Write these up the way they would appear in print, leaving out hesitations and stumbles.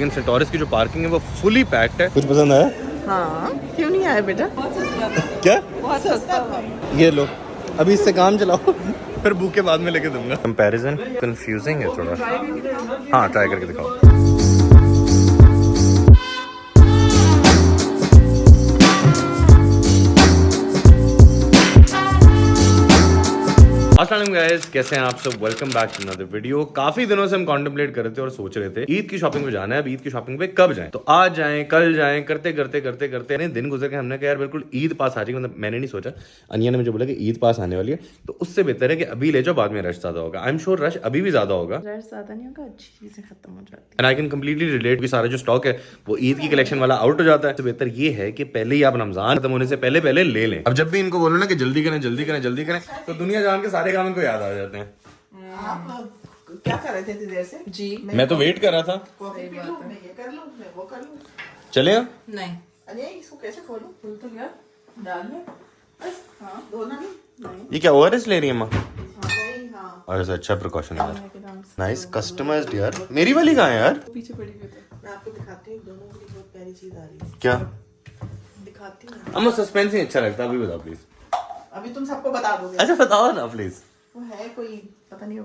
लेकिन सेंटोरस की जो पार्किंग है वो फुली पैक्ड है। कुछ पसंद आया? हाँ, क्यों नहीं आया बेटा? बहुत सस्ता था। क्या? बहुत सस्ता था। ये लो, अभी इससे काम चलाओ फिर बुक के बाद में लेके दूंगा। कंपैरिजन कंफ्यूजिंग है थोड़ा। हाँ, ट्राई करके दिखाओ। अस्सलाम गाइस, कैसे हैं आप सब? Welcome back to another video. काफी दिनों से हम कॉन्टेम्पलेट कर रहे थे और सोच रहे थे ईद की शॉपिंग पे जाना है। अब ईद की शॉपिंग पे कब जाएं? तो आज जाएं, कल जाएं, करते करते करते करते दिन गुजर के हमने कहा यार बिल्कुल ईद पास आ जाएगी। मतलब मैंने नहीं सोचा, अनिया ने मुझे बोला कि ईद पास आने वाली है, तो उससे बेहतर है कि अभी ले जाओ, बाद में रश ज्यादा होगा। आई एम श्योर रश अभी भी ज्यादा होगा, रश ज्यादा नहीं होगा, अच्छी चीजें खत्म हो जाती and I can completely relate कि सारा जो स्टॉक है वो ईद की कलेक्शन वाला आउट हो जाता है। तो बेहतर ये है कि पहले ही आप रमजान खत्म होने से पहले पहले ले लें। अब जब भी इनको बोलो ना कि जल्दी करें जल्दी करें जल्दी करें, तो दुनिया जान के सारे काम इनको याद आ जाते हैं। आप क्या कर रहे थे इतनी देर से? जी मैं तो वेट कर रहा था। सही बात है। मैं ये कर लूं, मैं वो कर लूं। चले अब? नहीं, अरे इसको कैसे खोलूं? खोल तो यार, डाल ले बस। हाँ, धोना नहीं। ये क्या ओआरएस ले रही है माँ? हाँ। और अच्छा प्रिकॉशन है नाइस कस्टमाइज्ड यार। मेरी वाली कहाँ है यार? पीछे पड़ी हुई है। मैं आपको दिखाती हूँ, दोनों की बहुत प्यारी चीज आ रही है। क्या? दिखाती हूँ। हमें सस्पेंस ही अच्छा लगता है। अभी बताओ प्लीज। अभी तुम सबको बता दोगे। अच्छा बताओ ना प्लीज। वो है कोई, पता नहीं हो।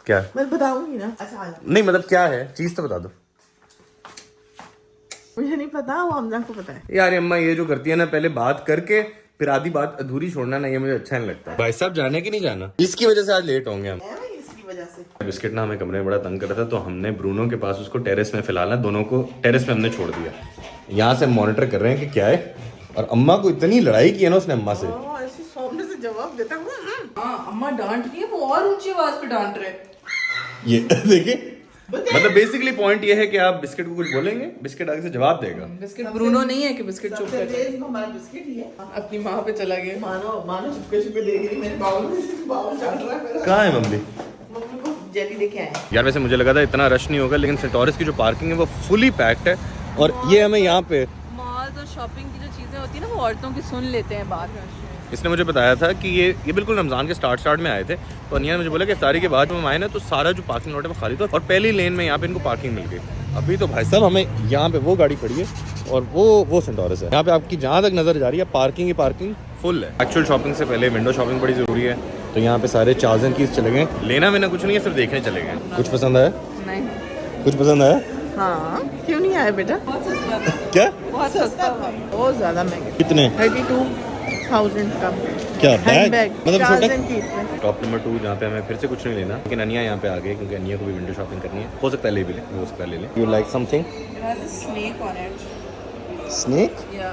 क्या? मैं बताऊंगी ना। अच्छा आ जाओ। नहीं मतलब क्या है चीज तो बता दो। मुझे नहीं पता, वो हमजा को पता है। यार अम्मा ये जो करती है ना, पहले बात करके फिर आधी बात अधूरी छोड़ना ना, ये मुझे अच्छा नहीं लगता। भाई साहब जाने की नहीं जाना, इसकी वजह से आज लेट होंगे हम। इसकी वजह से बिस्किट ना हमें कमरे में बड़ा तंग कर रहा था, तो हमने ब्रूनो के पास उसको टेरेस में फिलहाल दोनों को टेरेस में हमने छोड़ दिया। यहाँ से मॉनिटर कर रहे हैं कि क्या है। और अम्मा को इतनी लड़ाई की है ना उसने अम्मा से। ऐसे सामने से जवाब देता हूँ। हाँ, अम्मा डांट रही है, वो और ऊंची आवाज पे डांट रहे। ये देखिए, मतलब बेसिकली पॉइंट ये है कि आप बिस्किट को कुछ बोलेंगे, बिस्किट आगे से जवाब देगा। बिस्किट ब्रूनो नहीं है कि बिस्किट चुप कर हमारा बिस्किट ही है। अपनी माँ पे चला गया। मानो चुपके चुपके देख रही मेरे बाउल चाट रहा है। कहाँ है मम्मी? मम्मी को जेली लेके आए यार वैसे मुझे लगा था इतना रश नहीं होगा, लेकिन सेंटोरस की जो पार्किंग है वो फुली पैक्ड है। और ये हमें यहाँ पे मॉल और शॉपिंग की जो चीजें होती है ना, वो औरतों की सुन लेते हैं बात। इसने मुझे बताया था कि ये बिल्कुल रमजान के स्टार्ट में आए थे, तो अनिया ने मुझे बोला कि इफ्तारी के बाद हम आए ना, तो सारा जो पार्किंग लॉट है वो खाली था और पहली लेन में यहाँ पे इनको पार्किंग मिल गई। अभी तो भाई साहब हमें यहाँ पे वो गाड़ी खड़ी है और वो सेंटोरस है। यहाँ पे आपकी जहाँ तक नजर जा रही है पार्किंग ही पार्किंग फुल है। एक्चुअल शॉपिंग से पहले विंडो शॉपिंग बड़ी जरूरी है, तो यहाँ पे सारे चार्ज एंड कीज चले गए। लेना वेना कुछ नहीं है, सिर्फ देखने चले गए। कुछ पसंद आया? नहीं। कुछ पसंद आया? हाँ, क्यों नहीं आया बेटा? बहुत सस्ता था। क्या? बहुत सस्ता था, बहुत ज्यादा महंगा। कितने? 32,000 का। क्या बैग? मतलब छोटा? टॉप नंबर 2 जहाँ पे हमें फिर से कुछ नहीं लेना, लेकिन अनिया यहाँ पे आ गए क्योंकि अनिया को भी विंडो शॉपिंग करनी है। हो सकता है ले भी ले, हो सकता है ले ले। You like something? Snake on it. Snake? या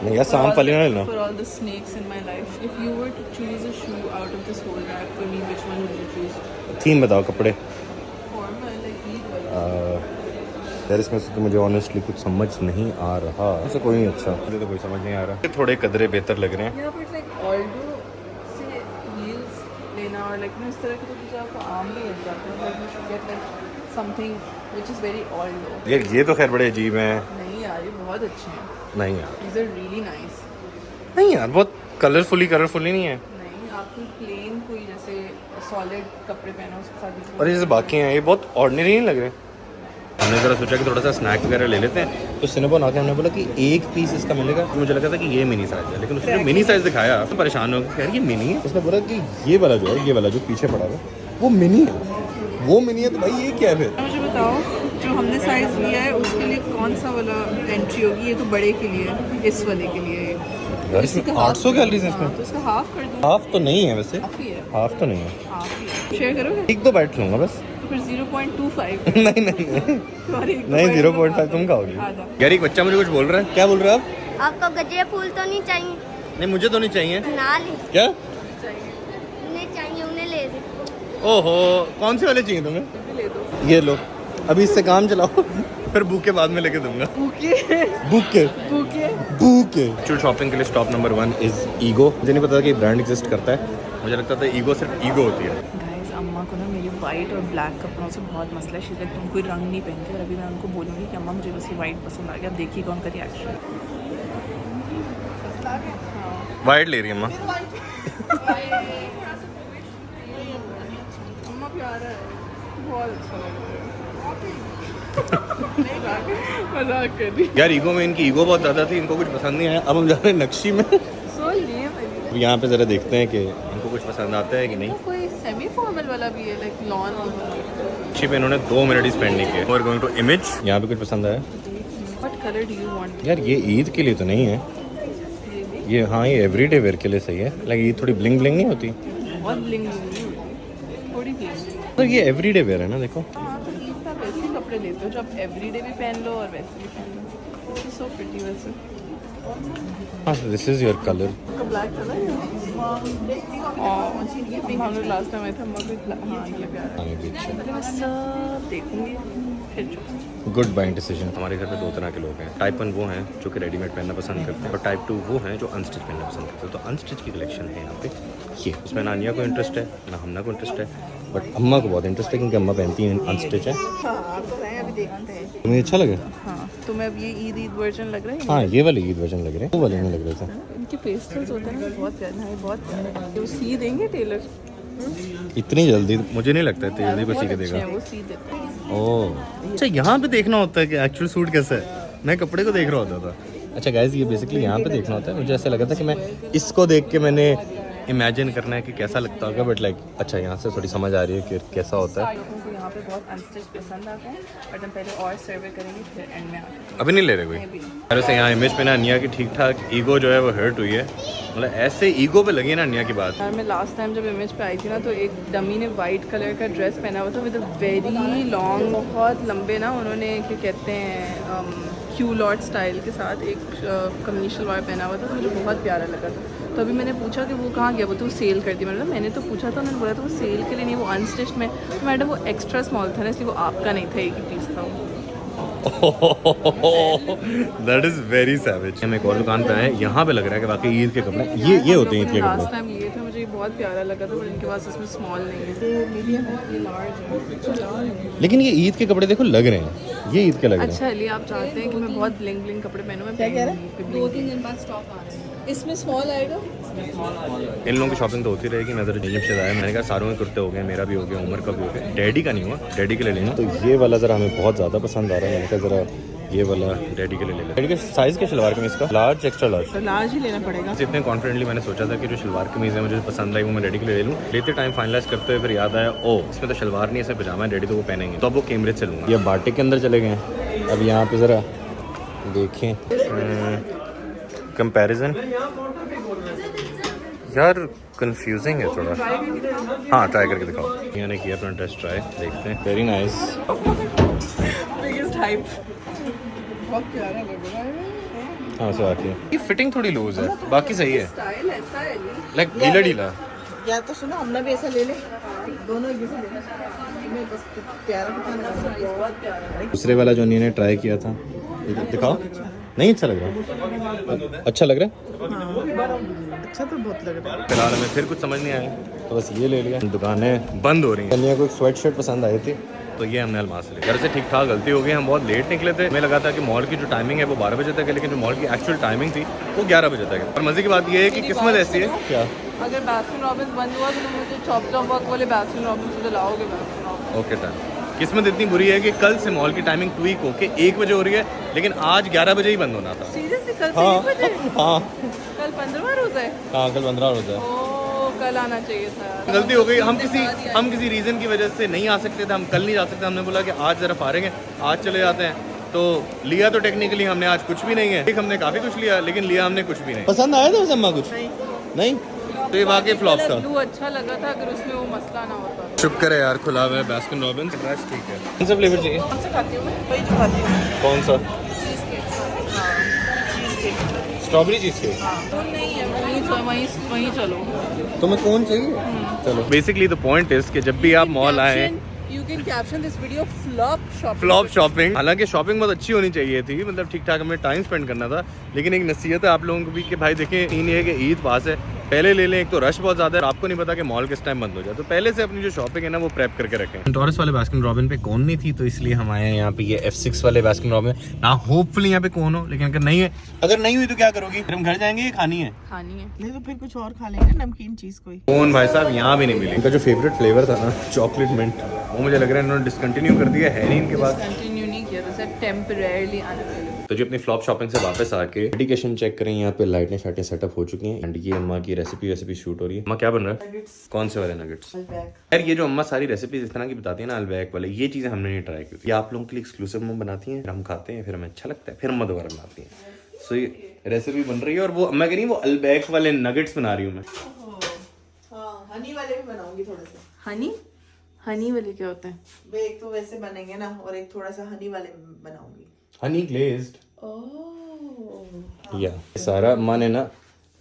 नहीं यार, सांप वाली ना लेना। For all the snakes in my life, if you were to choose a shoe out of this whole rack for me, which one would you choose? Theme बताओ कपड़े। Formal, like Eid वाला। यार इसमें से तो मुझे ऑनेस्टली कुछ समझ नहीं आ रहा। ऐसा कोई नहीं अच्छा, मुझे तो कोई समझ नहीं आ रहा। थोड़े कदरे बेहतर लग रहे हैं। यहाँ पर like Aldo से heels लेना और like इस तरह के तो चीज़ें आपको आम भी मिल जाते हैं, but you should get like something which is very Aldo। यार ये तो खैर बड़े अजीब हैं। नहीं यार, ये बहुत अच्छे हैं। नहीं यार, These are really nice। नहीं यार, बहुत कलरफुल नहीं है। नहीं, आपको plain कोई जैसे solid कपड़े पहना उसके साथ भी। और जैसे बाकी हैं ये बहुत ऑर्डिनरी नहीं लग रहे। हमने ज़रा सोचा कि थोड़ा सा स्नैक वगैरह ले लेते हैं, तो सिनेबॉन आके हमने बोला कि एक पीस इसका मिलेगा। तो मुझे लगा था कि ये मिनी साइज़ है, लेकिन उसने जो मिनी साइज़ दिखाया तो परेशान हो गया, यार ये मिनी है। उसने बोला कि ये वाला जो है, ये वाला जो पीछे पड़ा है वो मिनी है। वो मिनी है तो भाई ये क्या है फिर? मुझे बताओ, जो हमने साइज़ लिया है उसके लिए कौन सा वाला एंट्री होगी? ये तो बड़े के लिए, इस वाले के लिए। यार इसमें 800 कैलोरीज है इसमें। तो इसका हाफ कर दो। हाफ तो नहीं है वैसे, हाफ ही है। हाफ तो नहीं है। हाफ ही है। शेयर करोगे? एक दो बाइट लूँगा बस। तो फिर 0.25। नहीं नहीं नहीं 0.5 तुम खाओगी। आधा। यार एक बच्चा मुझे कुछ बोल रहा है। क्या बोल रहा है आप? आपको गजरे फूल तो नहीं चाहिए? नहीं मुझे तो नहीं चाहिए। ना ले, क्या? उन्हें चाहिए, उन्हें ले दे। ओहो, कौन से वाले चाहिए तुम्हें? ले दो। ये लो, अभी इससे काम चलाओ फिर बुक के बाद में लेके दूंगा। बुके एक्चुअल शॉपिंग के लिए स्टॉप नंबर 1 इज ईगो। मुझे नहीं पता था कि ब्रांड एग्जिस्ट करता है, मुझे लगता था ईगो सिर्फ ईगो होती है। गाइस, अम्मा को ना मेरी वाइट और ब्लैक कपड़ों से बहुत मसला है। शीतल तुम कोई रंग नहीं पहनती, और अभी मैं उनको बोलूँगी कि अम्मा मुझे बस ये वाइट पसंद आ गया। अब देखिएगा उनका रिएक्शन। वाइट ले रही है अम्मा। अम्मा प्यारा है, बहुत अच्छा लग रहा है। मजाक कर रही यार ईगो में इनकी ईगो बहुत ज़्यादा थी, इनको कुछ पसंद नहीं आया। अब हम जा रहे हैं नक्शी में। सो ये यहाँ पे ज़रा देखते हैं कि इनको कुछ पसंद आता है कि नहीं। कोई सेमी फॉर्मल वाला भी है लाइक लॉन नक्शी पे इन्होंने 2 मिनट ही स्पेंड नहीं किए। We are going to image. यहाँ पे कुछ पसंद आया? What colour do you want? यार ये ईद के लिए तो नहीं है ये। हाँ ये एवरीडे वेयर के लिए सही है। लाइक ये थोड़ी ब्लिंग ब्लिंग नहीं होती? बहुत ब्लिंग थोड़ी ब्लिंग। तो ये एवरीडे वेयर है ना, देखो। हाँ तो ईद पर वैसे कपड़े लेते हो जो आप एवरीडे भी पहन लो और वैसे भी पहन लो। सो प्रिटी वैसे। हाँ this is your colour. Black colour हम लोग लास्ट टाइम आए थे अम्मा को। हाँ ये प्यारा है। मैं सब देखूंगी फिर जो। Good buying decision. हमारे घर पे 2 तरह के लोग हैं। टाइप 1 वो हैं जो कि रेडीमेड पहनना पसंद करते हैं, और टाइप 2 वो हैं जो अनस्टिच पहनना पसंद करते हैं। तो अनस्टिच की कलेक्शन है यहाँ पे ये। उसमें ना अनिया को इंटरेस्ट है ना हमना को इंटरेस्ट है, बट अम्मा को बहुत इंटरेस्ट है क्योंकि अम्मा पहनती हैं अनस्टिच है। हाँ तो हैं अभी देखते हैं। तुम्हें अच्छा लगे? हाँ तुम्हें अब ये ईद वर्जन लग रहा है? हाँ ये वाले ईद वर्जन लग रहे हैं, वो वाले नहीं लग रहे थे। इनके पेस्टल्स होते हैं ना बहुत प्यारे हैं, बहुत प्यारे हैं। वो सी देंगे टेलर? इतनी जल्दी मुझे नहीं लगता इतनी जल्दी कोई सी के अच्छे देगा। हैं, वो सी देते हैं। ओह अच्छा, यहाँ पे देखना होता है कि एक्चुअल सूट कैसा है। मैं कपड़े को देख रहा होता था। अच्छा गाइस ये बेसिकली यहाँ पे देखना होता है। मुझे ऐसा लगा था कि मैं इसको देख के मैंने इमेजिन करना है कि कैसा लगता होगा, बट लाइक अच्छा यहाँ से थोड़ी समझ आ रही है कि कैसा होता है। लोगों को यहाँ पे बहुत अनस्टिच पसंद आता है, बट हम पहले और सर्वे करेंगे फिर एंड में आते हैं। अभी नहीं ले रहे कोई? अभी नहीं। अरे से यहाँ इमेज पे ना अनिया की ठीक ठाक ईगो जो है वो हर्ट हुई है। मतलब ऐसे ईगो पे लगी है ना अनिया की बात। यार मैं लास्ट टाइम जब इमेज पे आई थी ना तो एक डमी ने वाइट कलर का ड्रेस पहना हुआ था विद अ वेरी लॉन्ग, बहुत लंबे ना उन्होंने क्या कहते हैं क्यू लॉट स्टाइल के साथ एक कमीज शलवार पहना हुआ था, तो मुझे बहुत प्यारा लगा था। तो अभी मैंने पूछा कि वो कहाँ गया, वो तो सेल कर दी। मैंने तो पूछा था, उन्होंने बोला था वो सेल के लिए नहीं, वो अनस्टिच में। तो मैडम वो एक्स्ट्रा स्मॉल था ना, इसलिए वो आपका नहीं था, एक ही पीस था वो। That is very savage. हम एक और दुकान पे आए, यहाँ पे लग रहा है कि वाकई ईद के कपड़े ये होते हैं ईद के लास्ट कपड़े। टाइम लिए थे, मुझे ये बहुत प्यारा लगा था, बट इनके पास इसमें स्मॉल नहीं है, मीडियम है, ये लार्ज है। लेकिन ये ईद के कपड़े देखो लग रहे हैं, ये ईद के लग रहे हैं। अच्छा लिए आप चाहते हैं कि मैं बहुत ब्लिंग ब्लिंग कपड़े पहनूं? मैं क्या कह रहा है? 2-3 दिन बाद स्टॉक आ रहा है। इसमें स्मॉल आएगा? इन लोगों की शॉपिंग तो होती रहेगी। मैं जब से आया मैंने कहा सारों के कुर्ते हो गए, मेरा भी हो गया, उमर का भी हो गया, डैडी का नहीं हुआ, डैडी के लिए लेना। तो ये वाला ज़रा हमें बहुत ज़्यादा पसंद आ रहा है। मैंने कहा ज़रा ये वाला डैडी के लिए ले लें। डैडी के साइज़ के शलवार कमीज़ का लार्ज एक्स्ट्रा लार्ज? तो लार्ज ही लेना पड़ेगा। इतने कॉन्फिडेंटली मैंने सोचा था कि जो शलवार कमीज़ है मुझे पसंद आई वो मैं डैडी के लिए ले लूँ। लेते टाइम फाइनलाइज करते हुए फिर याद आया ओ इसमें तो शलवार नहीं है, इसमें पजामा है, डैडी तो वो पहनेंगे, तो अब वो कैमरेज से लूँगा। ये बाटिक के अंदर चले गए हैं। अब यहाँ पे ज़रा देखें कंपैरिजन। यार कंफ्यूजिंग है थोड़ा। हाँ ट्राई करके दिखाओ। मैंने किया अपना टेस्ट ट्राई, देखते हैं। Very nice. Biggest hype. बहुत प्यारा लग रहा है। हाँ सो आती है। ये फिटिंग थोड़ी लूज है, बाकी सही है। स्टाइल ऐसा है लाइक ढीला ढीला। या तो सुनो हमने भी ऐसा ले ले, दोनों एक जैसा ले। मैं बस प्यारा बहुत प्यारा है। दूसरे वाला जो इन्होंने ट्राई किया था दिखाओ। नहीं अच्छा लग रहा? अच्छा लग रहा है? अच्छा तो बहुत लग रहा है। फिलहाल हमें फिर कुछ समझ नहीं आया तो बस ये ले लिया। दुकानें बंद हो रही हैं। कन्या को एक स्वेट शर्ट पसंद आई थी तो ये हमने अलमास से लिया। घर से ठीक ठाक गलती हो गई, हम बहुत लेट निकले थे। हमें लगा था कि मॉल की जो टाइमिंग है वो 12 बजे तक है, लेकिन जो मॉल की एक्चुअल टाइमिंग थी वो 11 बजे तक है। और मज़े की बात ये है कि किस्मत ऐसी है। क्या? अगर बास्किन रॉबिन्स बंद हुआ तो तुम मुझे चॉप चॉप वॉक वाले बास्किन रॉबिन्स से लाओगे? Baskin Robbins okay done. किस्मत इतनी बुरी है कि कल से मॉल की टाइमिंग ट्वीक होके 1 बजे हो रही है, लेकिन आज 11 बजे ही बंद होना था। सीरियसली कल से हाँ 1 बजे? हाँ कल 15वां रोज़ा है? हाँ कल 15 रोज़ा है। ओ कल आना चाहिए था यार। गलती हो गई। हम किसी रीज़न की वजह से नहीं आ सकते थे, हम कल नहीं जा सकते। हमने बोला कि आज ज़रा फारिग हैं, आज चले जाते हैं। तो लिया तो टेक्निकली हमने आज कुछ भी नहीं है। एक हमने काफ़ी कुछ लिया, लेकिन लिया हमने कुछ भी नहीं। पसंद आया था वैसे अम्मा कुछ? नहीं तो ये वाकई फ्लॉप था। ब्लू अच्छा लगा था अगर उसमें वो मसला ना होता। शुक्र है यार खुला हुआ है बास्किन रॉबिन्स। ड्रेस ठीक है। कौन सा फ्लेवर चाहिए? कौन सा खाती हूँ मैं? वही जो खाती हूँ। कौन सा? Cheese cake. हाँ cheese cake. Strawberry cheese cake? हाँ नहीं है, वहीं चलो। तुम्हें कौन चाहिए? चलो बेसिकली द पॉइंट इज कि जब भी आप मॉल आए You can caption this video flop shopping. हालांकि शॉपिंग बहुत अच्छी होनी चाहिए थी, मतलब ठीक ठाक हमें टाइम स्पेंड करना था। लेकिन एक नसीहत है आप लोगों को भी कि भाई देखें, सीन ये है कि ईद पास है, पहले ले लें। एक तो रश बहुत ज़्यादा है, आपको नहीं पता कि मॉल किस टाइम बंद हो जाए, तो पहले से अपनी जो शॉपिंग है ना वो प्रेप करके रखें। टॉरस वाले बास्किन रॉबिन पे कौन नहीं थी, तो इसलिए हम आए हैं यहाँ पे ये F6 वाले बास्किन रॉबिन ना। होपफुली यहाँ पे कौन हो, लेकिन अगर नहीं हुई तो क्या करोगी? फिर हम घर जाएंगे, ये खानी है नहीं तो फिर कुछ और खा लेंगे, नमकीन चीज़ कोई। कौन भाई साहब यहाँ भी नहीं मिली। इनका जो फेवरेट फ्लेवर था ना चॉकलेट मिंट, वो मुझे लग रहा है इन्होंने डिसकंटिन्यू कर दिया है नहीं इनके पास। कंटिन्यू नहीं टेम्परेरली अनअवेलेबल। तो जो अपनी फ्लॉप शॉपिंग से वापस आके मेडिकेशन चेक करें, यहाँ पे लाइटें शाइटें सेटअप हो चुकी हैं एंड ये अम्मा की रेसिपी शूट हो रही है। अम्मा क्या बन रहा है? कौन से वाले नगेट्स? यार ये जो अम्मा सारी रेसिपीज इस तरह की बताती है ना अल्बैक वाले, ये चीजें हमने नहीं ट्राई की थी। ये आप लोगों के लिए एक्सक्लूसिव में बनाती हैं, फिर हम खाते हैं, फिर हमें अच्छा लगता है, फिर अम्मा दोबारा बनाती हैं। सो ये रेसिपी बन रही है और वो अम्मा कह रही है वो अल्बैक वाले नगेट्स बना रही हूँ मैं। हाँ, हनी वाले भी बनाऊंगी थोड़े से। हनी वाले क्या होते हैं? वे एक तो वैसे बनेंगे ना, और एक थोड़ा सा हनी वाले बनाऊंगी। हनी ग्लेज्ड। ओह या सारा अम्मा ने ना,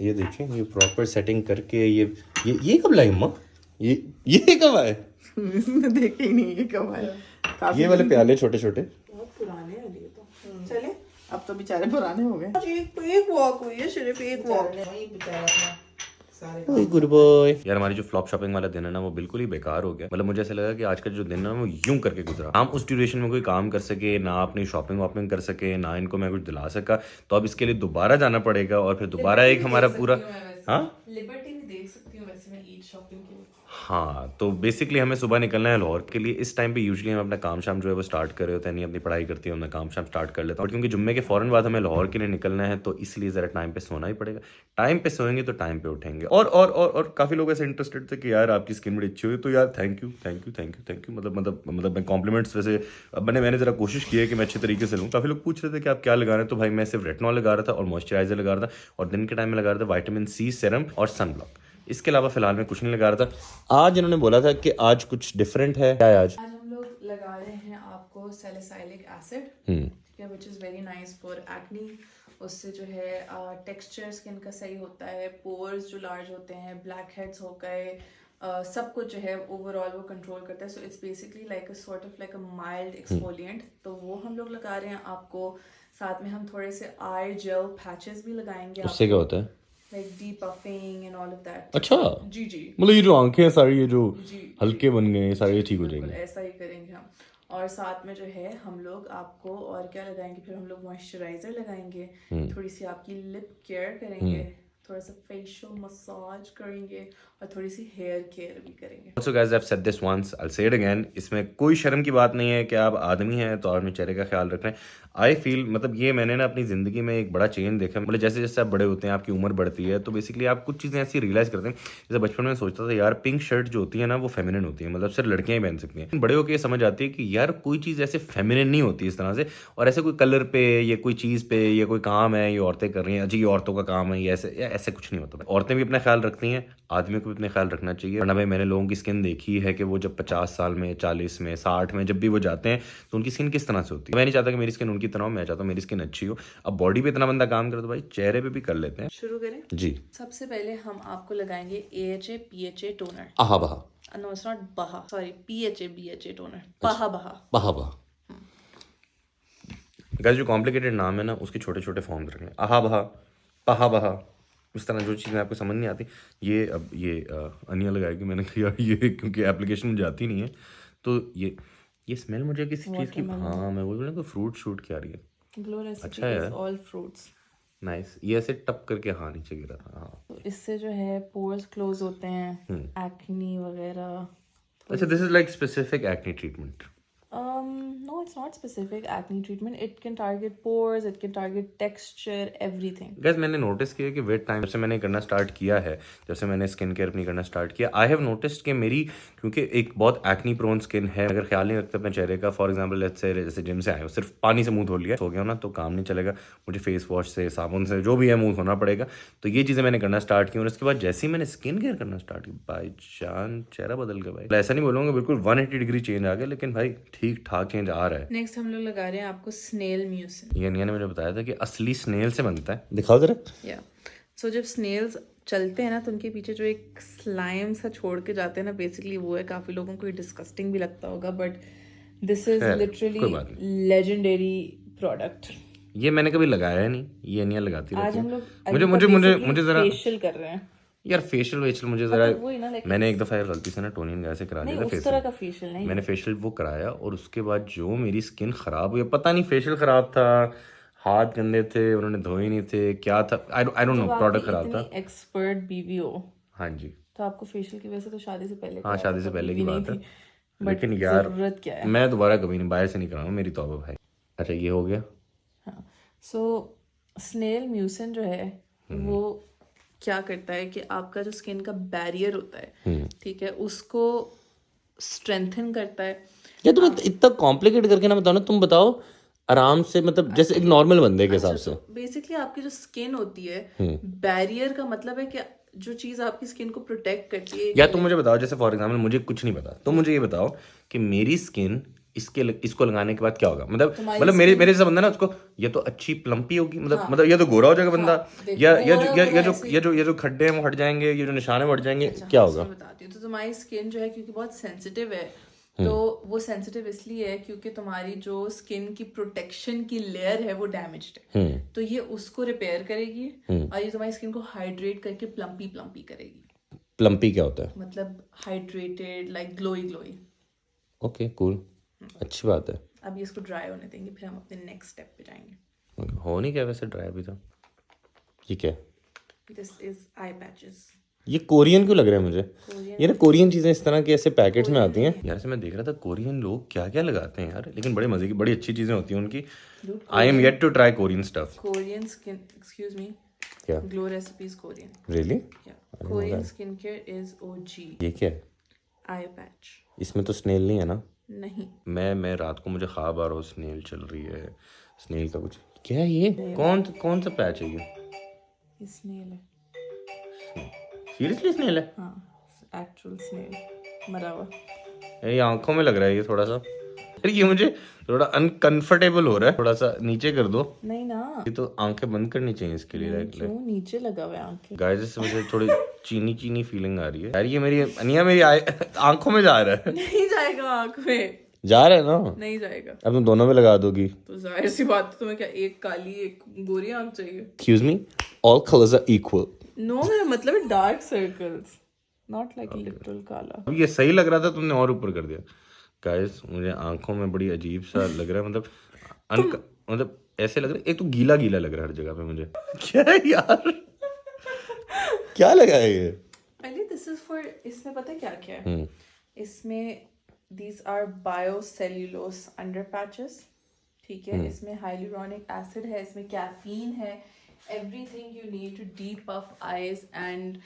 ये देखिए ये प्रॉपर सेटिंग करके ये कब लाई अम्मा? ये कब आए? देखे ही नहीं ये कब आया। ये वाले प्याले छोटे छोटे बहुत पुराने हैं ये तो। चले अब तो बेचारे पुराने हो गए। एक वॉक हुई है, सिर्फ एक वॉक। वही बेचारा अपना सारे गुड बॉय। यार हमारी जो फ्लॉप शॉपिंग वाला दिन है ना वो बिल्कुल ही बेकार हो गया। मतलब मुझे ऐसा लगा कि आज का जो दिन है वो यूं करके गुजरा। हम उस ड्यूरेशन में कोई काम कर सके ना, अपनी शॉपिंग वॉपिंग कर सके ना, इनको मैं कुछ दिला सका। तो अब इसके लिए दोबारा जाना पड़ेगा और फिर दोबारा एक हमारा पूरा लिबर्टी भी देख सकती हूँ वैसे मैं ईद शॉपिंग के लिए। हाँ, तो बेसिकली हमें सुबह निकलना है लाहौर के लिए। इस टाइम पे यूजुअली हम अपना काम शाम जो है वो स्टार्ट कर रहे होते हैं, नहीं अपनी पढ़ाई करती है, अपना काम शाम स्टार्ट कर लेता हूँ। क्योंकि जुम्मे के फ़ौरन बाद हमें लाहौर के लिए निकलना है, तो इसलिए ज़रा टाइम पे सोना ही पड़ेगा। टाइम पे सोएंगे तो टाइम पे उठेंगे। और काफ़ी लोग ऐसे इंटरेस्टेड थे कि यार आपकी स्किन बड़ी अच्छी हुई, तो यार थैंक यू। मतलब मैं कॉम्प्लीमेंट्स वैसे मैंने ज़रा कोशिश की है कि मैं अच्छे तरीके से लूँ। काफ़ी लोग पूछ रहे थे कि आप क्या लगा रहे हैं, तो भाई मैं सिर्फ रेटिनॉल लगा रहा था और मॉइस्चराइजर लगा रहा था, और दिन के टाइम में लगा रहा था विटामिन सी सीरम और सनब्लॉक। इसके अलावा फिलहाल मैं कुछ नहीं लगा रहा था। आज इन्होंने बोला था कि आज कुछ डिफरेंट है। क्या है आज? हम लोग लगा रहे हैं आपको सैलिसाइलिक एसिड, ठीक है, which is very nice for acne. उससे जो है टेक्सचर स्किन का सही होता है, पोर्स जो लार्ज होते हैं, ब्लैक हेड्स हो गए, सब कुछ जो है ओवरऑल वो कंट्रोल करता है। So it's basically like a sort of like a mild exfoliant, तो वो हम लोग लगा रहे हैं आपको। साथ में हम थोड़े से आई जेल पैचेस भी लगाएंगे। उससे क्या होता है? Like deep puffing and all of that. अच्छा, जी मतलब ये जो आंखें सारी ये जो जी हल्के बन गए सारे ठीक हो बिल्कुल जाएंगे। ऐसा ही करेंगे हम। और साथ में जो है हम लोग आपको और क्या लगाएंगे, फिर हम लोग मॉइस्चराइजर लगाएंगे, थोड़ी सी आपकी लिप केयर करेंगे, थोड़ा सा फेशियल मसाज करेंगे और थोड़ी सी हेयर केयर भी करेंगे। Also guys, I've said this once, I'll say it again. इसमें कोई शर्म की बात नहीं है कि आप आदमी हैं तो अपने चेहरे का ख्याल रख रहे हैं। आई फील मतलब ये मैंने ना अपनी ज़िंदगी में एक बड़ा चेंज देखा। मतलब जैसे जैसे आप बड़े होते हैं, आपकी उम्र बढ़ती है, तो बेसिकली आप कुछ चीज़ें ऐसी रियलाइज़ करते हैं। जैसे बचपन में सोचता था यार पिंक शर्ट जो होती है ना वो फेमिनिन होती है, मतलब सिर्फ लड़कियाँ ही पहन सकती हैं। बड़े होकर ये समझ आती है कि यार कोई चीज़ ऐसे फेमिनिन नहीं होती इस तरह से, और ऐसे कोई कलर पे या कोई चीज़ पे या कोई काम है ये औरतें कर रही हैं, जी ये औरतों का काम है, ये ऐसे कुछ नहीं होता। औरतें भी अपना ख्याल रखती हैं, आदमियों को भी अपना ख्याल रखना चाहिए। वरना भाई मैंने लोगों की स्किन देखी है कि वो जब 50 साल में, 40 में, 60 में जब भी वो जाते हैं तो उनकी स्किन किस तरह से होती है। मैं नहीं चाहता कि मेरी स्किन उनकी तरह हो, मैं चाहता हूँ मेरी स्किन अच्छी हो। अब बॉडी पे इतना बंदा काम करे तो भाई चेहरे पे भी कर लेते हैं। शुरू करें? जी। सबसे पहले हम आपको लगाएंगे AHA PHA टोनर। आहा बहा। नो इट्स नॉट बहा, सॉरी, PHA BHA टोनर। बहा बहा। बहा बहा। गाइस जो कॉम्प्लिकेटेड नाम है ना उसके छोटे छोटे फॉर्म रखें। आहा बहा, पहा बहा, इस तरह जो चीज़ें आपको समझ नहीं आती ये अब ये अनिया लगाएगी। मैंने कहा ये क्योंकि एप्लीकेशन में जाती नहीं है, तो ये स्मेल मुझे किसी चीज़ की, हाँ मैं वो बोल रहा हूँ फ्रूट शूट क्या रही है। ग्लो रेसिपी अच्छा है। Is all fruits. नाइस। ये ऐसे टप करके हाँ नीचे गिरा था। हाँ तो इससे जो है पोर्स क्लोज होते हैं, एक्नी वगैरह। अच्छा, this is like specific acne treatment? No, it's not specific acne treatment. It can target pores, it can target texture, everything. Guys, मैंने नोटिस किया कि विद टाइम जब से मैंने करना स्टार्ट किया है, जब से मैंने स्किन केयर अपनी करना स्टार्ट किया, आई हैव नोटिस्ड कि मेरी क्योंकि एक बहुत एक्नी प्रोन स्किन है, अगर ख्याल नहीं रखते अपने चेहरे का, फॉर एग्जांपल लेट्स से जैसे जिम से आए हो, सिर्फ पानी से मुंह धो लिया, हो गया ना, तो काम नहीं चलेगा, मुझे फेस वॉश से, साबुन से, जो भी है मुंह धोना पड़ेगा। तो ये चीज़ें मैंने करना स्टार्ट की और उसके बाद जैसे ही मैंने स्किन केयर करना स्टार्ट की, बाई जान चेहरा बदल गया भाई। ऐसा नहीं बोलूँगा बिल्कुल 180 डिग्री चेंज आ गया, लेकिन भाई ठीक ठाक चेंज आ रहा है। नेक्स्ट हम लोग लगा रहे हैं आपको स्नेल म्यूसिन। ये अनिया ने मुझे बताया था कि असली स्नेल से बनता है। दिखाओ जरा। या सो जब स्नेल्स चलते हैं ना तो उनके पीछे जो एक स्लाइम सा छोड़ के जाते हैं ना, बेसिकली वो है। काफी लोगों को ये डिस्गस्टिंग भी लगता होगा, but this is literally legendary product. ये मैंने कभी लगाया नहीं, ये अनिया लगाती रहती आज है। हम लोग मुझे जरा फेशियल कर रहे हैं यार, फेशियल मुझे जरा वही ना, मैंने एक दफा गलती से ना टोनियन गाय से करा दिया था उस तरह का फेशियल नहीं। मैंने फेशियल वो कराया और उसके बाद जो मेरी स्किन खराब हुई, पता नहीं फेशियल खराब था, हाथ गंदे थे, उन्होंने धोए नहीं थे, क्या था, आई डोंट नो, प्रोडक्ट खराब था। एक्सपर्ट बीवी हो हाँ जी, तो आपको फेशियल की वजह से तो शादी से पहले, हाँ शादी से पहले की बात है, लेकिन यार जरूरत क्या है। मैं दोबारा कभी नहीं बाहर से नहीं कराऊंगा, मेरी तौबा भाई। अच्छा ये हो गया। हाँ, सो स्नेल म्यूसिन जो है वो क्या करता है कि आपका जो स्किन का बैरियर होता है, ठीक है, उसको स्ट्रेंथन करता है। या तुम इतना कॉम्प्लिकेट करके ना बताओ ना, तुम बताओ आराम से, मतलब जैसे एक नॉर्मल बंदे के हिसाब से। बेसिकली आपकी जो स्किन होती है, बैरियर का मतलब है कि जो चीज आपकी स्किन को प्रोटेक्ट करती है। या तुम मुझे बताओ, जैसे फॉर एग्जांपल मुझे कुछ नहीं पता, तो मुझे ये बताओ कि मेरी स्किन इसको लगाने के बाद क्या होगा, मतलब मेरे से बंदा ना उसको, ये तो अच्छी प्लम्पी होगी, मतलब ये तो गोरा हो जाएगा बंदा, या जो खड्डे हैं वो हट जाएंगे, ये जो निशान है वो हट जाएंगे, क्या होगा? बताती हूँ। तो तुम्हारी स्किन जो है क्योंकि बहुत सेंसिटिव है, तो वो सेंसिटिव इसलिए है क्योंकि तुम्हारी जो स्किन की प्रोटेक्शन की लेयर है वो डैमेज्ड है, तो ये उसको रिपेयर करेगी और ये तुम्हारी स्किन को हाइड्रेट करके प्लम्पी प्लम्पी करेगी। प्लम्पी क्या होता है? मतलब hydrated, like glowy glowy. Okay cool, अच्छी बात है। अभी इसको ड्राई होने देंगे, फिर हम अपने नेक्स्ट स्टेप पे जाएंगे। हो नहीं क्या वैसे ड्राई अभी तो? ये क्या है? This is I patches. ये कोरियन क्यों लग रहा है मुझे? ये ना कोरियन चीजें इस तरह के ऐसे पैकेट्स में आती हैं यार। से मैं देख रहा था कोरियन लोग क्या क्या लगाते हैं यार, लेकिन बड़े मजे की बड़ी अच्छी चीजें होती हैं उनकी। I am yet to try Korean stuff. Korean skin, excuse me, क्या? Glow recipes Korean. Really? Korean skin care is OG. ये क्या है? Eye patch. इसमें तो स्नेल नहीं है ना? नहीं। मैं रात को मुझे ख्वाब आ रहा हूँ स्नेल चल रही है, स्नेल का कुछ क्या है ये? कौन सा पैच है ये? स्नेल है। सीरियसली स्नेल है? हाँ, एक्चुअल स्नेल मरा हुआ। ये आंखों में लग रहा है ये थोड़ा सा। अरे ये मुझे थोड़ा अनकंफर्टेबल हो रहा है, थोड़ा सा नीचे कर दो। नहीं ना, ये तो आंखें बंद करनी चाहिए इसके लिए। क्यों नीचे लगा हुआ है आंखें? गाइस इससे मुझे थोड़ी चीनी फीलिंग आ रही है यार। ये मेरी अनिया मेरी आंखों में जा रहा है। नहीं जाएगा आंख में। जा रहा है ना? नहीं जाएगा। अब तुम दोनों में लगा दोगी तो जाहिर सी बात है, तुम्हें क्या एक काली एक गोरी आंख चाहिए? Excuse me, all colours are equal. No, मेरा मतलब है dark circles, not like literal काला। अब ये सही लग रहा था, तुमने और ऊपर कर दिया। गाइस मुझे आंखों में बड़ी अजीब सा लग रहा है, मतलब ऐसे लग रहा है, एक तो गीला गीला लग रहा है हर जगह पे मुझे। क्या है यार? क्या लगा है ये? पहले दिस इज फॉर, इसमें पता है क्या क्या है? इसमें these are biocellulose under patches, ठीक है। इसमें hyaluronic acid है, इसमें कैफीन है, everything you need to depuff eyes and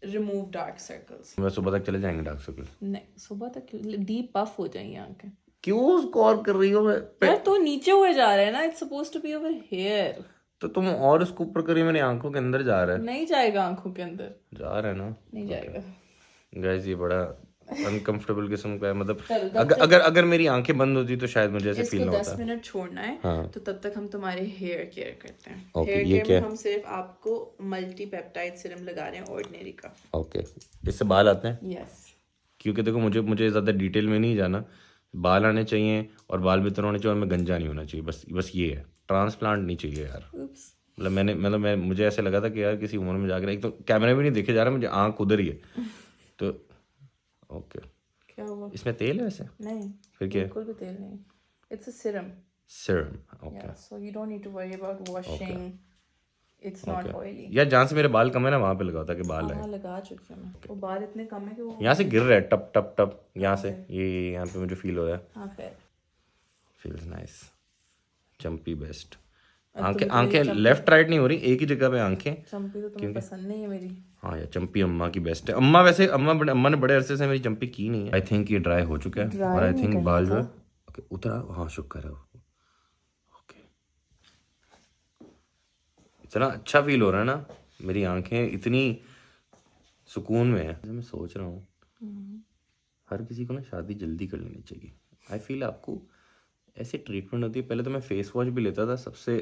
remove dark circles। मैं सुबह तक चले जाएंगे डार्क सर्कल? नहीं, सुबह तक depuff हो जाएंगी आंखें। क्यों स्कोर कर रही हो? मैं यार तो नीचे हुए जा रहा है ना, it's supposed to be over here। तो तुम और उसको ऊपर करिए, मेरी आंखों के अंदर जा रहा है। नहीं जाएगा आंखों के अंदर, जा रहा है ना? नहीं जाएगा। गाइस ये बड़ा अनकंफर्टेबल किस्म का है, मतलब अगर मेरी आंखें बंद होती तो शायद मुझे ऐसे फील ना होता। 10 मिनट छोड़ना है। हाँ। तो तब तक हम तुम्हारे हेयर केयर करते हैं। ओके, हेयर ये केयर क्या? में हम सिर्फ आपको मल्टी पेप्टाइड सीरम लगा रहे हैं, ऑर्डिनरी का। ओके, इससे बाल आते हैं? यस। क्योंकि देखो मुझे ज़्यादा डिटेल में नहीं जाना, बाल आने चाहिए और बाल बेहतर होने चाहिए और मैं गंजा नहीं होना चाहिए, बस ये है। ट्रांसप्लांट नहीं चाहिए यार। मतलब मुझे ऐसे लगा था कि यार किसी उम्र में जाकर, एक तो कैमरे में नहीं देखे जा रहा, मुझे आँख उधर ही है। तो ओके, क्या हुआ? इसमें तेल है वैसे? नहीं, फिर क्या है? बिल्कुल भी तेल नहीं, it's a serum. Serum, okay. So you don't need to worry about washing, it's not oily. यार जहाँ से मेरे बाल कम है ना वहाँ पे लगाता कि बाल है। हाँ, लगा चुकी हूँ मैं। वो बाल इतने कम है कि वो यहाँ से गिर रहा है टप टप टप, यहाँ से ये यहाँ पे मुझे फील हो रहा है। हाँ, खैर फील्स नाइस। चंपी बेस्ट। आंखें लेफ्ट राइट नहीं हो रही, एक ही जगह पे आंखें। चंपी तो तुम्हें पसंद नहीं है मेरी। हाँ यार, चंपी अम्मा की बेस्ट है। अम्मा ने बड़े अरसे से मेरी चंपी की नहीं है। आई थिंक ये ड्राई हो चुका है और आई थिंक बाल जो है ओके उतरा। हाँ शुक्र है। ओके, इतना अच्छा फील हो रहा है ना, मेरी आंखें इतनी सुकून में है। मैं सोच रहा हूँ हर किसी को ना शादी जल्दी कर लेनी चाहिए। आई फील आपको ऐसे ट्रीटमेंट होती है। पहले तो मैं फेस वॉश भी लेता था सबसे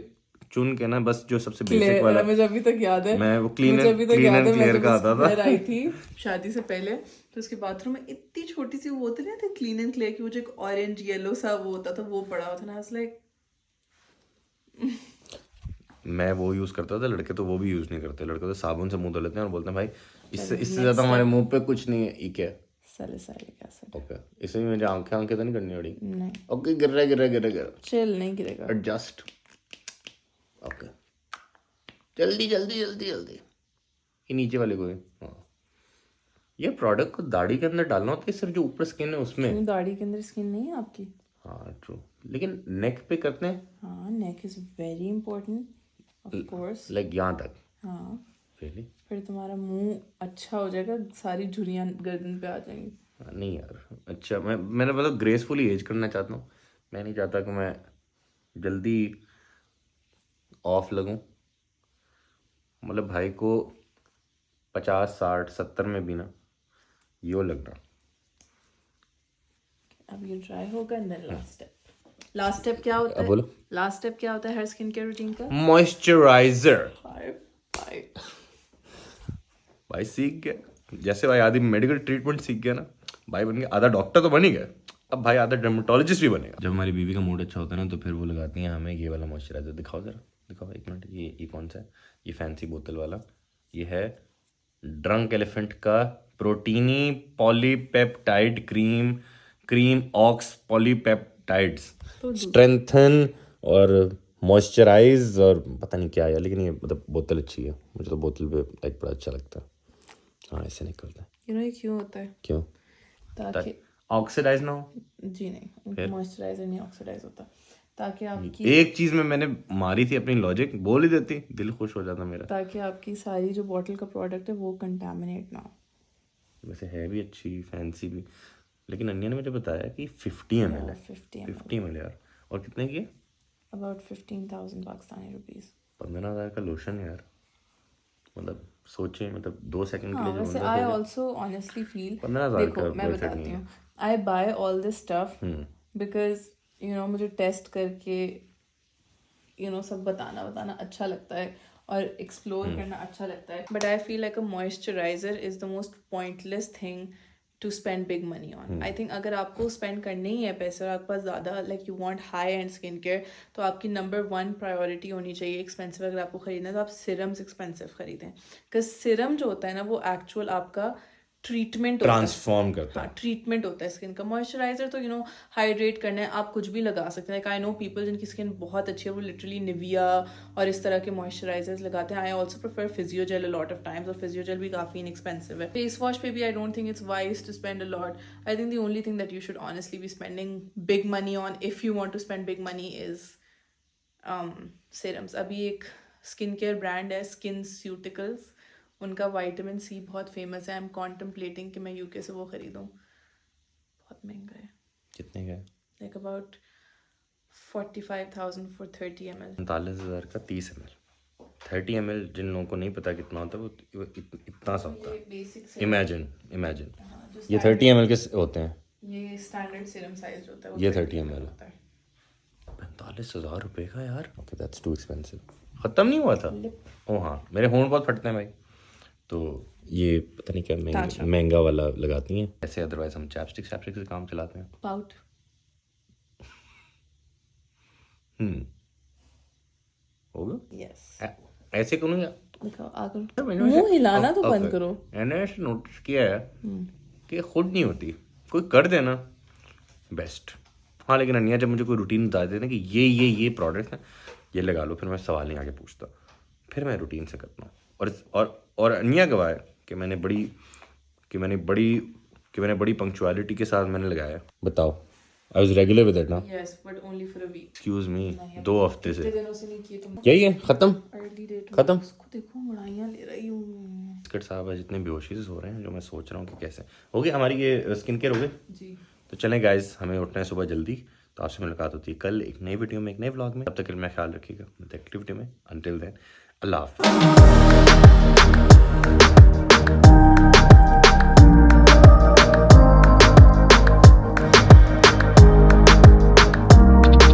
चुन के ना, बस जो सबसे बेसिक वाला। मुझे अभी तक याद है, मैं वो क्लीन एंड क्लियर का आता था। आई थी शादी से पहले, तो उसके बाथरूम में इतनी छोटी सी वो होती नहीं थी क्लीन एंड क्लियर की, वो जो एक ऑरेंज येलो सा वो होता था, वो पड़ा हुआ था ना, लाइक मैं वो यूज करता था। लड़के तो वो भी यूज नहीं करते, लड़के तो साबुन से मुंह धो लेते हैं और बोलते हैं भाई इससे ज्यादा हमारे मुंह पे कुछ नहीं है। ये क्या है? Salicylic acid. ओके, इसमें मुझे आंखें तो नहीं करनी पड़ी। नहीं, ओके, गिर रहा चिल नहीं गिरेगा, एडजस्ट। ओके, जल्दी ये नीचे वाले को। हाँ, ये प्रोडक्ट को दाढ़ी के अंदर डालना होता है सिर्फ जो ऊपर स्किन है उसमें? दाढ़ी के अंदर स्किन नहीं है आपकी? हाँ ट्रू, लेकिन नेक पे करते हैं हाँ, नेक is very important of course. Like यहाँ तक। हाँ, रियली? फिर तुम्हारा मुंह अच्छा हो जाएगा, सारी झुर्रियाँ गर्दन पे आ जाएंगी। नहीं यार, अच्छा मैंने मतलब ग्रेसफुली एज करना चाहता हूँ। मैं नहीं चाहता कि मैं जल्दी ऑफ लगूं। मतलब भाई को 50, 60, 70 में भी ना यो लगना। अब ये ड्राई होगा एंड देन लास्ट स्टेप क्या होता है? बोलो। लास्ट स्टेप क्या होता है हर स्किन केयर रूटीन का? मॉइस्चराइजर। भाई भाई सीख गया, जैसे भाई आदि मेडिकल ट्रीटमेंट सीख गया ना, भाई बन गया, आधा डॉक्टर तो बन ही गया, अब भाई आधा डर्मेटोलॉजिस्ट भी बनेगा। जब हमारी बीवी का मूड अच्छा होता है ना, तो फिर वो लगाती हैं हमें ये वाला मॉइस्चराइजर। दिखाओ जरा, दिखाओ एक मिनट। ये कौन सा है? ये फैंसी बोतल वाला, ये है ड्रंक एलिफेंट का प्रोटीनी पॉलीपेप्टाइड क्रीम ऑक्स पॉलीपेप्टाइड्स, स्ट्रेंथन और मॉइस्चराइज और पता नहीं क्या है, लेकिन ये मतलब बोतल अच्छी है, मुझे तो बोतल पे लाइक बड़ा अच्छा लगता है। हाँ ऐसे निकलता है। यू नो ये क्यों होता है? क्यों? ताकि ऑक्सीडाइज ना हो। जी नहीं, मॉइस्चराइजर नहीं ऑक्सीडाइज होता, ताकि आपकी एक चीज में मैंने मारी थी अपनी लॉजिक, बोल ही देती, दिल खुश हो जाता मेरा। ताकि आपकी सारी जो बॉटल का प्रोडक्ट है वो कंटामिनेट ना हो। वैसे है भी अच्छी, फैंसी भी, लेकिन अन्य ने मुझे बताया कि 50 ml है। 50 ml यार, और कितने की है? About 15,000 Pakistani rupees. 15,000 का लोशन है यार, मतलब सोचे, मतलब 2 सेकंड के हाँ, लिए जो वैसे बंदा आई सोचे। ऑल्सो ऑनेस्टली फील, 15,000 देखो का मैं budget बताती नहीं हूँ, I buy all this stuff hmm. Because you know मुझे टेस्ट करके यू नो सब बताना अच्छा लगता है और एक्सप्लोर करना अच्छा लगता है, but I feel like a moisturiser is the most pointless thing to spend big money on. I think अगर आपको स्पेंड करने ही है पैसे और आपके पास ज़्यादा like you want high and skin care, तो आपकी नंबर 1 प्रायोरिटी होनी चाहिए एक्सपेंसिव। अगर आपको खरीदना है तो आप सीरम्स एक्सपेंसिव खरीदें, बिकॉज सीरम जो होता है ना वो एक्चुअल आपका ट्रीटमेंट होता है, ट्रांसफॉर्म करता है। हाँ ट्रीटमेंट होता है स्किन का। मॉइस्चराइजर तो यू नो हाइड्रेट करना है, आप कुछ भी लगा सकते हैं। लाइक आई नो पीपल जिनकी स्किन बहुत अच्छी है, वो लिटरली निविया और इस तरह के मॉइस्चराइजर्स लगाते हैं। I also prefer Physiogel a lot of times, और फिजियोजेल भी काफ़ी इनएक्सपेंसिव है। फेस वॉश पे भी I don't think it's wise to spend a lot. I think the only thing that you should honestly be spending big money on if you want to spend big money is serums. अभी एक skin care brand है SkinCeuticals, उनका vitamin सी बहुत famous है। I am कॉन्टम्पलेटिंग कि मैं UK से वो खरीदूँ, बहुत महंगा है। कितने का है? Like about 45,000 for 30 ml। 45,000 का 30 ml। 30 ml जिन लोगों को नहीं पता कितना होता है, वो इतना सा होता है। बेसिक इमेजिन ये 30 ml के होते हैं। ये स्टैंडर्ड सीरम साइज होता है, वो ये 30 ml होता है। 45,000 रुपए का यार, ओके दैट्स टू एक्सपेंसिव। खत्म नहीं हुआ था? ओ हाँ, मेरे होंठ बहुत फटते हैं भाई, तो ये पता नहीं क्या महंगा वाला लगाती हैं ऐसे। अदरवाइज हम चैपस्टिक से काम चलाते हैं। पाउट होगा यस। ऐसे करूँ या दिखाओ आकर, मुंह हिलाना तो बंद करो। मैंने ऐसे नोटिस किया है कि खुद नहीं होती, कोई कर देना बेस्ट। हाँ, लेकिन अनिया जब मुझे कोई रूटीन बता देते ना कि ये प्रोडक्ट है, ये लगा लो, फिर मैं सवाल नहीं आगे पूछता, फिर मैं रूटीन से करता हूँ। और अनिया गवाह है कि मैंने बड़ी पंक्चुअलिटी के साथ मैंने लगाया। बताओ, I was regular with it ना। Yes but only for a week. Excuse me, 2 हफ्ते से दिनों से नहीं किए तुम। यही है, खत्म अर्ली डेट खत्म। उसको देखो मड़ाइयाँ ले रही हूँ। बिस्किट साहब आज इतने बेहोशी से हो रहे हैं, जो मैं सोच रहा हूँ कि कैसे हो गई हमारी ये स्किन केयर हो गई जी। तो चलें गाइज, हमें उठना है सुबह जल्दी। तो आपसे मुलाकात होती है कल एक नई वीडियो में, एक नए व्लॉग में। तब तक के लिए मैं ख्याल रखिएगा अपने एक्टिविटी में। अंटिल देन, अल्लाह हाफ़िज़।